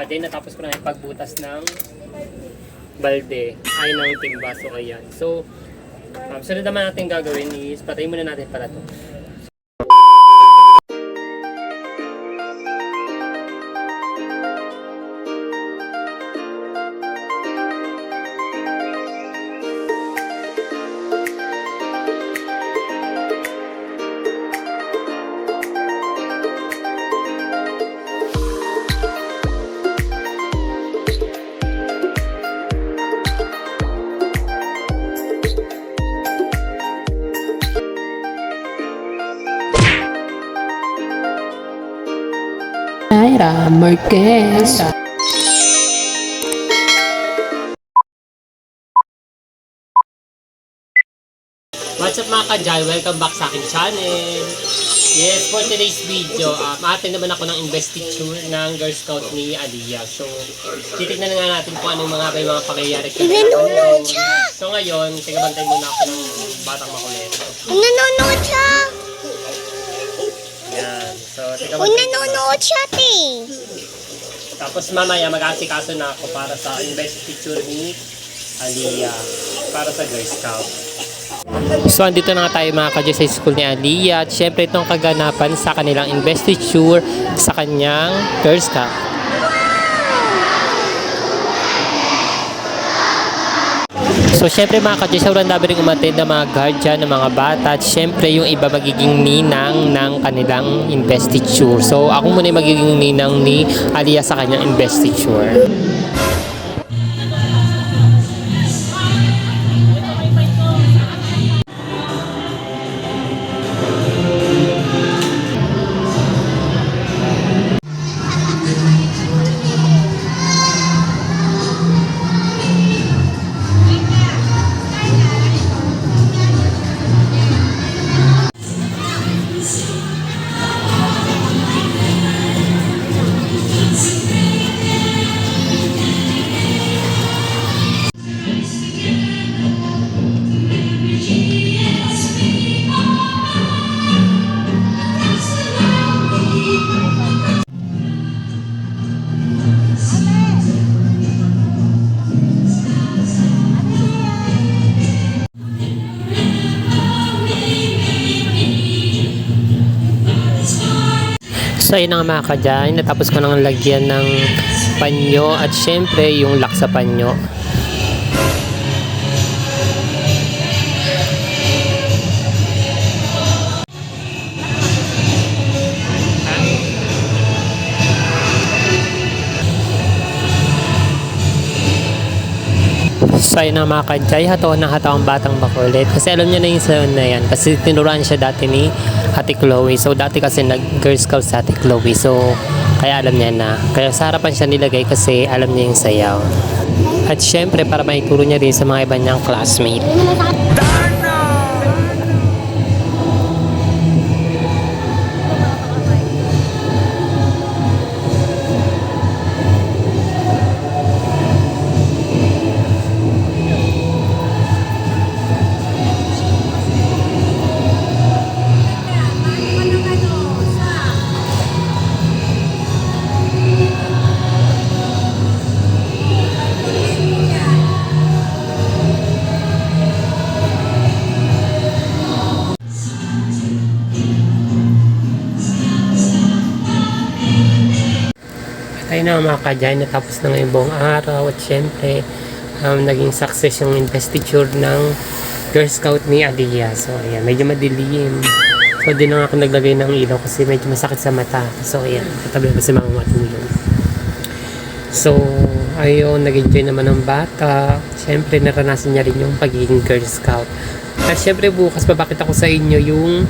kajay, natapos ko na yung pagbutas ng balde ay ng timba. So ayan. So sunod naman natin gagawin is patayin muna natin pala to. Ira Marquez. What's up mga kajay? Welcome back sa aking channel. Yes, for today's video, atin naman ako ng investiture ng Girl Scout ni Aliyah. So, titignan na nga natin kung anong mga pangyayari. Nanonood siya! So ngayon, tigabantay muna ako ng batang makulit. Nanonood siya! Yan. So, Nanonood siya, te! Tapos mamaya mag-asikaso na ako para sa investiture ni Aliyah para sa Girl Scout. So, andito na nga tayo mga kadyo sa school ni Aliyah. At syempre itong kaganapan sa kanilang investiture sa kanyang Girl Scout. So, syempre mga kadyo, sobrang dami rin umattend ng mga guardian, ng mga bata. At syempre yung iba magiging ninang ng kanilang investiture. So, ako muna yung magiging ninang ni Aliyah sa kanyang investiture. So ayun nga mga kadyan, natapos ko nang lagyan ng panyo at syempre yung lock sa panyo. So ayun nga mga kadyay, hataon na hataon batang makulit. Kasi alam niya na yung sayon na yan. Kasi tinuruan siya dati ni Ate Chloe. So dati kasi nag-Girl Scout sa Ate Chloe. So kaya alam niya na. Kaya sa harapan siya nilagay kasi alam niya yung sayaw. At syempre para maituro niya rin sa mga iba niyang classmate. Ayun na mga kadyan, natapos na ngayong buong araw at syempre naging success yung investiture ng Girl Scout ni Aliyah. So ayan, medyo madilim. So di na nga ako naglagay ng ilaw kasi medyo masakit sa mata. So ayan, katabi ko si mga matulog. So ayun, nag-enjoy naman ng bata. Syempre naranasan niya rin yung pagiging Girl Scout. At syempre bukas papakita ko sa inyo yung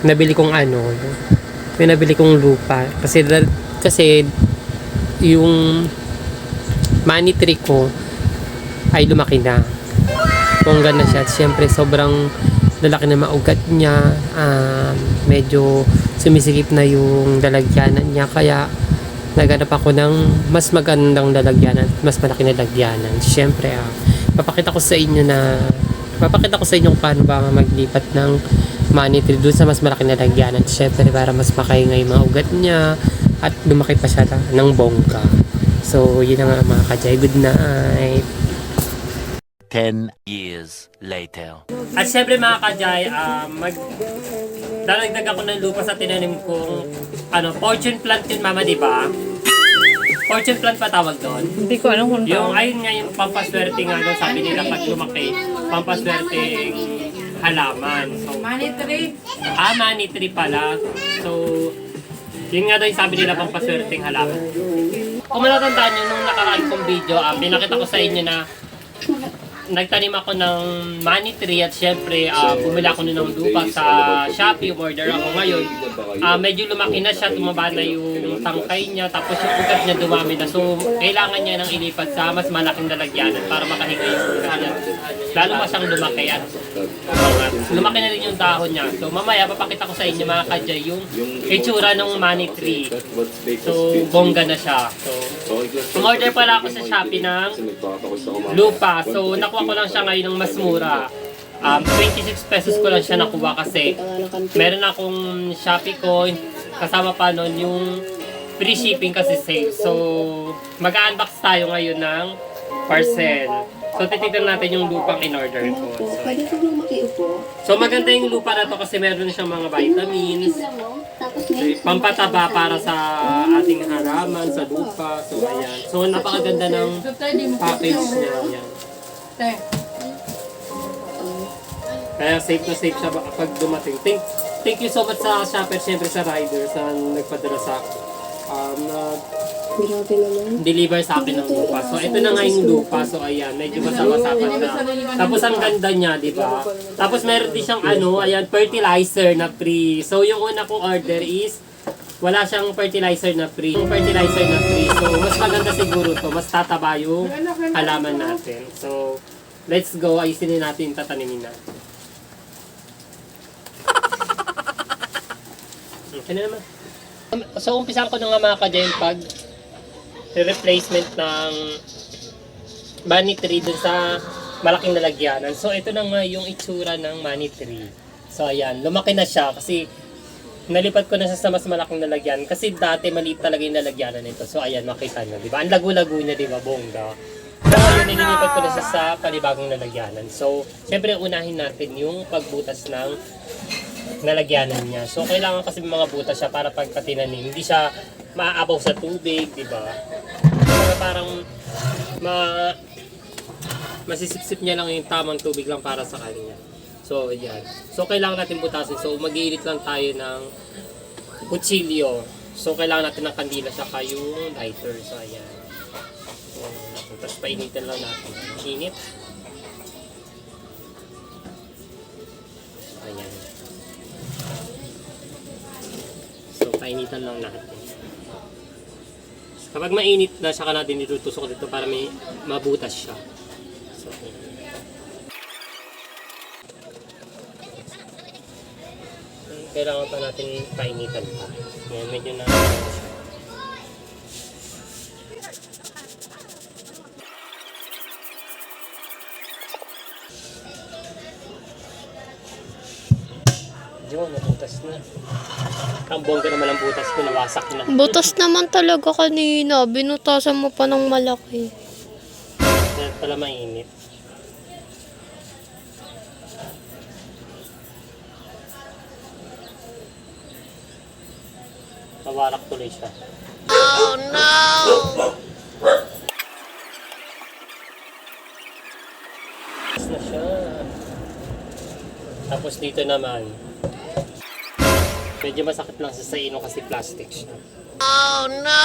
nabili kong may nabili kong lupa kasi yung money tree ko ay lumaki na, bongga na siya at syempre sobrang lalaki na maugat niya, medyo sumisikip na yung lalagyanan niya kaya naghanap ako ng mas magandang lalagyanan, mas malaki na lalagyanan. Syempre papakita ko sa inyo kung paano ba maglipat ng money tree doon sa mas malaki na lagyanan. Syempre para mas makaingay yung mga ugat niya at lumaki pa siya ng bongga. So, yun na nga mga kajay. Good night! 10 years later. At syempre mga kajay, dadagdag ako ng lupa sa tinanim kong fortune plant yun mama, di ba? Fortune plant pa tawag doon? Hindi ko alam kung Yung ayun nga yung pampaswerte nga doon, sabi nila pag lumaki, pampaswerte halaman. So, money tree? Money tree pala. So, yun nga daw yung sabi nila pampaswerte halaman. Kung matatandaan nyo, nung nakaraan kong video, pinakita ko sa inyo na nagtanim ako ng money tree at syempre bumili ako nun ng lupa sa Shopee, order ako ngayon. Medyo lumaki na siya, tumaba na yung tangkay niya, tapos yung ugat niya dumami na. So, kailangan niya nang ilipat sa mas malaking lalagyanan para makahiga yung ugat niya. Lalo pa siyang lumaki at lumaki na rin yung dahon niya. So, mamaya papakita ko sa inyo mga kajay yung itsura ng money tree. So, bongga na siya. So, umorder pala ako sa Shopee ng lupa. So, nakuha ko lang siya ngayon ng mas mura. 26 pesos ko lang siya nakuha kasi meron akong Shopee coin. Kasama pa nun yung free shipping kasi sale. So, mag-unbox tayo ngayon ng parcel. So, titignan natin yung lupang in-order ko. Pwede ko lang makiupo. So, maganda yung lupa na to kasi meron siyang mga vitamins. Pampataba para sa ating halaman, sa lupa. So, ayan. So, napakaganda ng package niya. Ayan. Kaya safe na safe siya pag dumating. Thank you so much sa shopper, syempre sa rider sa nagpadala sa Grabe naman. deliver sa akin ng lupa. So, ito na nga yung lupa. So, ayan, medyo masama-sapat na. Tapos, ang ganda niya, di ba? Tapos, meron din siyang ayan, fertilizer na free. So, yung una kong order is, wala siyang fertilizer na free. Yung fertilizer na free. So, mas maganda siguro to. Mas tataba yung halaman natin. So, let's go. Ayusin natin yung tatanimin natin. Okay na naman. So, umpisan ko na nga mga ka-Jen pag replacement ng money tree dun sa malaking lalagyanan. So, ito na nga yung itsura ng money tree. So, ayan. Lumaki na siya kasi nalipat ko na siya sa mas malaking lalagyan. Kasi dati maliit talaga yung lalagyanan nito. So, ayan. Makita nyo. Diba? Ang lagu-lagu niya, diba? Bongga. So, ayun. Nililipat ko na siya sa panibagong lalagyanan. So, syempre, unahin natin yung pagbutas ng nalagyanan niya. So, kailangan kasi mga butas siya para pagkatinanim. Hindi siya maaapaw sa tubig, di ba? Para parang masisipsip niya lang yung tamang tubig lang para sa kanya. So, yan. So, kailangan natin butasin. So, mag-iinit lang tayo ng kutsilyo. So, kailangan natin ng kandila saka yung lighter. So, ayan. So, tapos painitin lang natin. Init. Ayan. So, painitan lang natin. Kapag mainit na, saka natin itutusok dito para may mabutas siya. So, kailangan pa natin painitan pa. Ayan, medyo na yun, nabutas na. Ang bongga naman ang butas ko, nawasak na. Butas naman talaga kanina. Binutasan mo pa ng malaki. Kaya pala mainit. Nawarak tuloy siya. Oh no! Tapos na siya. Tapos dito naman, medyo masakit lang sa ino kasi plastic siya. Oh no!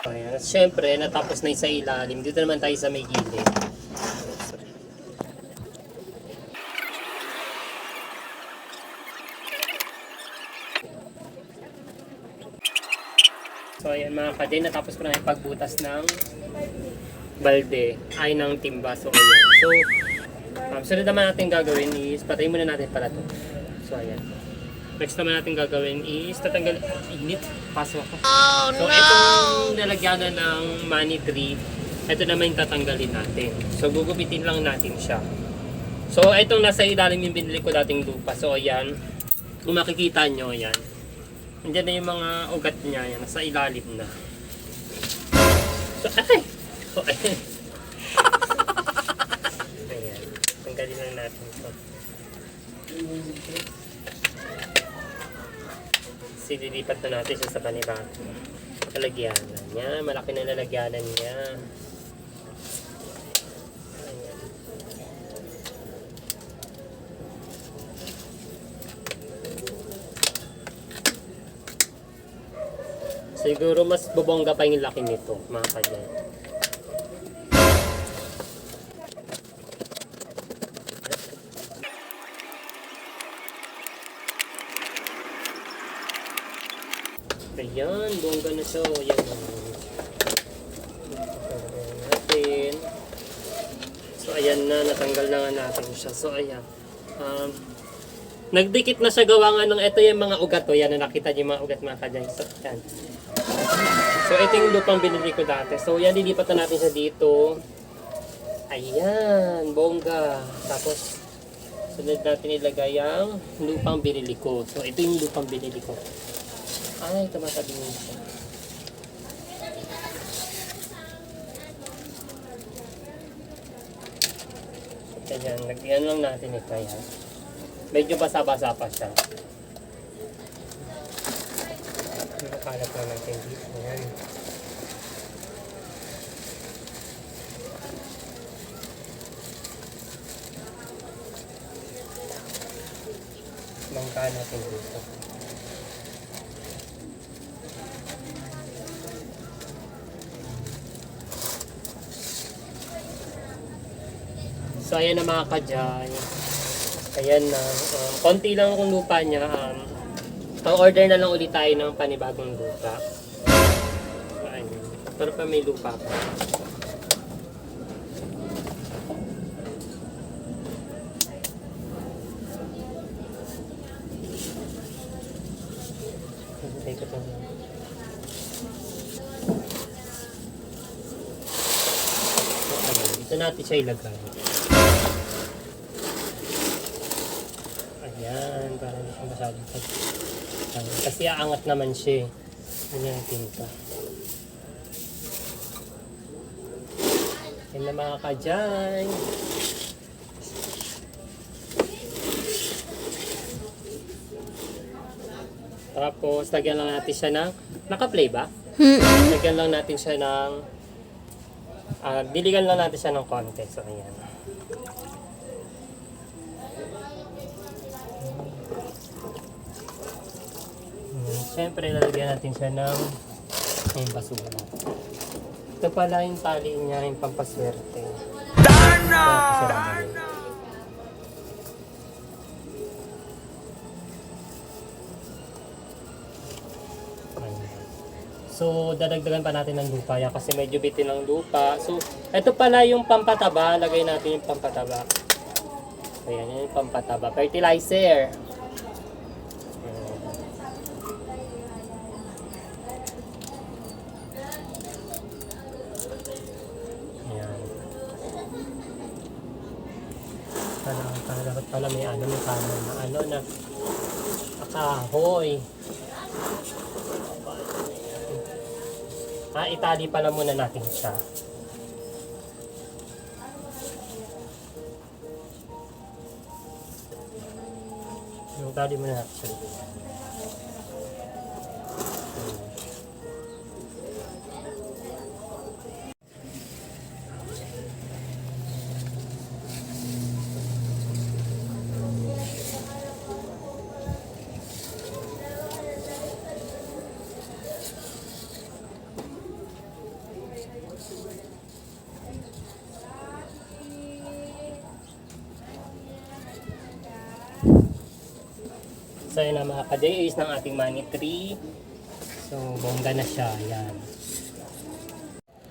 Ayan. At syempre, natapos na yung sa ilalim. Dito naman tayo sa may gilid. So ayan mga ka-Jen, natapos ko na yung pagbutas ng balde ay ng timba. So ayan. So, sunod naman natin gagawin is patayin muna natin pala to. So ayan. Next naman natin gagawin is tatanggal, init, paso ako. So itong nalagyanan ng money tree, ito naman yung tatanggalin natin. So gugupitin lang natin siya. So itong nasa ilalim yung binili ko dating lupa. So ayan, kung makikita nyo, ayan. Nandiyan na yung mga ugat niya, yan, nasa ilalim na. So ay! So ayan. Ayan, tanggalin lang natin ito. Sililipat na natin siya sa panibagong lalagyanan niya. Malaki na lalagyanan niya. Ayan. Siguro mas bubongga pa yung laki nito, mga kadyan. Ayan, bongga na siya. Ayan. Natin. So, ayan na. Natanggal na nga natin siya. So, ayan. Nagdikit na siya gawa nga ng ito yung mga ugat. O, yan na nakita niyo yung mga ugat mga kadyan. So, ayan. So, ito yung lupang binili ko dati. So, yan, lilipat na natin siya dito. Ayan, bongga. Tapos, sunod natin ilagay ang lupang binili ko. So, ito yung lupang binili ko. Ay, tumatabi mo siya. Ayan, lagyan lang natin ito. Ayan. Medyo basa-basa pa siya. Nakakalap lang natin dito. Ayan. Mangka natin dito. So ayan na mga kadyan. Ayan na. Konti lang kung lupa niya. Ang order na lang ulit tayo ng panibagong lupa. Ayan. Pero pa may lupa pa. Dito natin siya ilagay. Ayan, para hindi siya masyadong pag... Kasi aangat naman siya. Ganyan natin ito. Yan na mga kadyan. Tapos, lagyan lang natin siya ng... Naka-play ba? Lagyan lang natin siya ng... diligan lang natin siya ng konti. So, ayan. Siyempre, lalagyan natin siya ng basura. Ito pala yung tali niya, yung pampaswerte. Darna! So, dadagdagan pa natin ng lupa yan kasi medyo bitin ng lupa. So, ito pala yung pampataba. Lagay natin yung pampataba. Ayan, yun yung pampataba. Fertilizer. Ayan. Dapat pala may ano, may kanan na ano na kahoy. Itali pala muna natin siya. Itali muna natin siya. So yun na mga ka-days ng ating money tree. So bongga na siya. Ayan.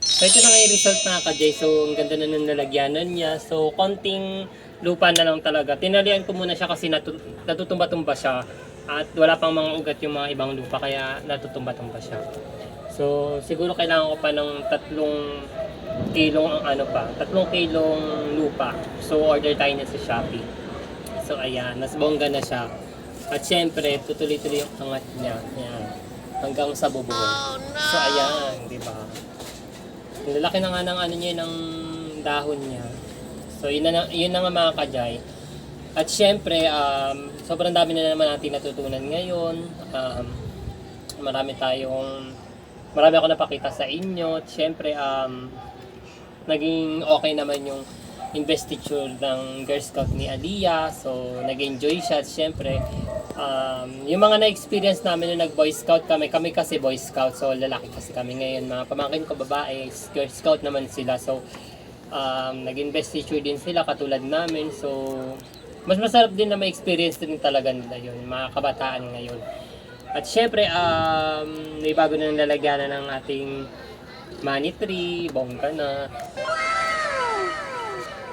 So ito na nga yung result mga ka-days. So ang ganda na ng lalagyanan niya. So konting lupa na lang talaga. Tinalian ko muna siya kasi natutumba-tumba siya. At wala pang mga ugat yung mga ibang lupa kaya natutumba-tumba siya. So siguro kailangan ko pa ng 3 kilong 3 kilong lupa. So order tayo na sa Shopee. So ayan, mas bongga na siya. At syempre, tutuloy-tuloy yung angat niya. Ayan, hanggang sa bubong. So ayan, di ba? Lalaki na nga ng niya, ng dahon niya. So yun na nga mga kajay. At syempre, sobrang dami na naman natin natutunan ngayon. Marami ako napakita sa inyo. At syempre, naging okay naman yung investiture ng Girl Scout ni Aliyah. So, nag-enjoy siya. At syempre, yung mga na-experience namin nung nag-Boy Scout kami kasi Boy Scout. So, lalaki kasi kami ngayon. Mga pamangkin ko babae, Girl Scout naman sila. So, nag-investiture din sila katulad namin. So, mas masarap din na ma-experience din talaga nila yun, mga kabataan ngayon. At syempre, may bago na lalagyan ng ating money tree, bongga na.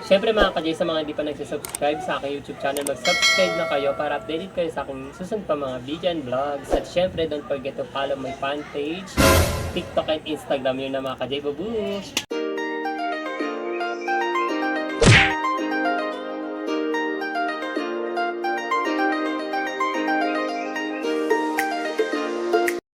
Syempre mga kajay, sa mga hindi pa nagsasubscribe sa aking YouTube channel, mag-subscribe na kayo para updated kayo sa aking susunod pa mga video and vlogs. At syempre, don't forget to follow my fan page, TikTok and Instagram. Yun na mga kajay, babush!